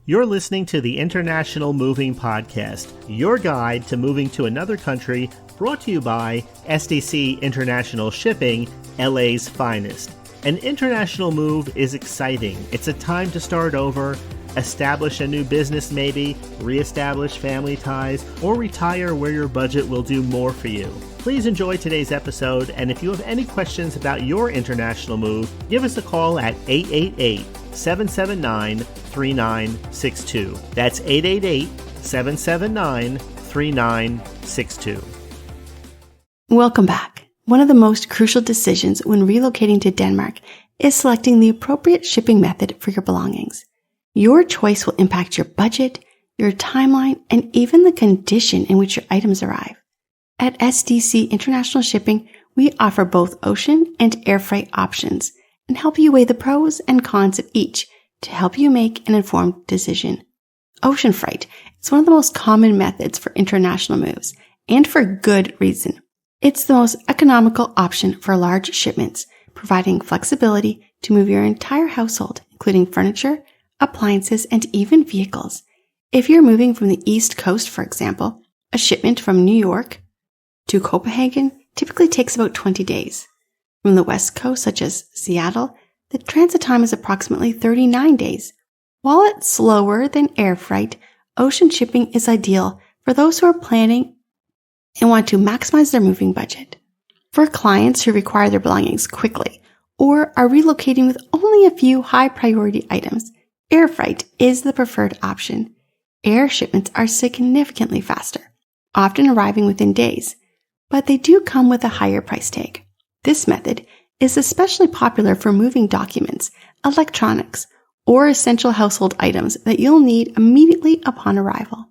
You're listening to the International Moving Podcast, your guide to moving to another country, brought to you by SDC International Shipping, LA's finest. An international move is exciting. It's a time to start over, establish a new business maybe, reestablish family ties, or retire where your budget will do more for you. Please enjoy today's episode, and if you have any questions about your international move, give us a call at 888-779-3962. That's 888-779-3962. Welcome back. One of the most crucial decisions when relocating to Denmark is selecting the appropriate shipping method for your belongings. Your choice will impact your budget, your timeline, and even the condition in which your items arrive. At SDC International Shipping, we offer both ocean and air freight options and help you weigh the pros and cons of each to help you make an informed decision. Ocean freight is one of the most common methods for international moves, and for good reason. It's the most economical option for large shipments, providing flexibility to move your entire household, including furniture, appliances, and even vehicles. If you're moving from the East Coast, for example, a shipment from New York to Copenhagen typically takes about 20 days. From the West Coast, such as Seattle, the transit time is approximately 39 days. While it's slower than air freight, ocean shipping is ideal for those who are planning and want to maximize their moving budget. For clients who require their belongings quickly or are relocating with only a few high-priority items, air freight is the preferred option. Air shipments are significantly faster, often arriving within days, but they do come with a higher price tag. This method is especially popular for moving documents, electronics, or essential household items that you'll need immediately upon arrival.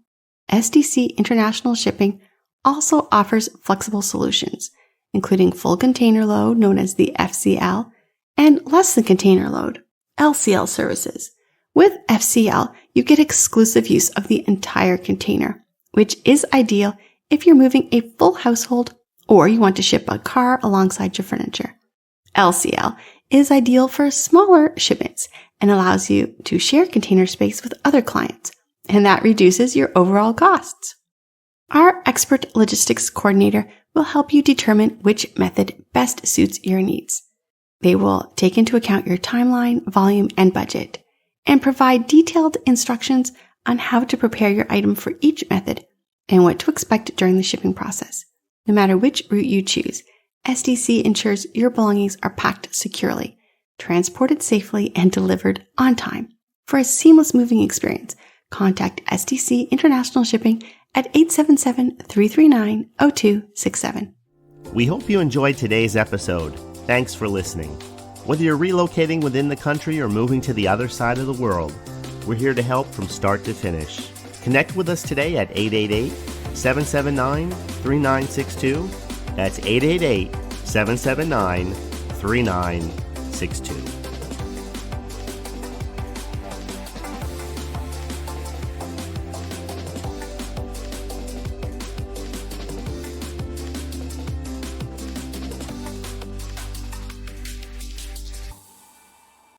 SDC International Shipping also offers flexible solutions, including full container load, known as the FCL, and less than container load, LCL services. With FCL, you get exclusive use of the entire container, which is ideal if you're moving a full household or you want to ship a car alongside your furniture. LCL is ideal for smaller shipments and allows you to share container space with other clients, and that reduces your overall costs. Our expert logistics coordinator will help you determine which method best suits your needs. They will take into account your timeline, volume, and budget, and provide detailed instructions on how to prepare your item for each method and what to expect during the shipping process. No matter which route you choose, SDC ensures your belongings are packed securely, transported safely, and delivered on time. For a seamless moving experience, contact SDC International Shipping at 877-339-0267. We hope you enjoyed today's episode. Thanks for listening. Whether you're relocating within the country or moving to the other side of the world, we're here to help from start to finish. Connect with us today at 888-779-3962. That's 888-779-3962.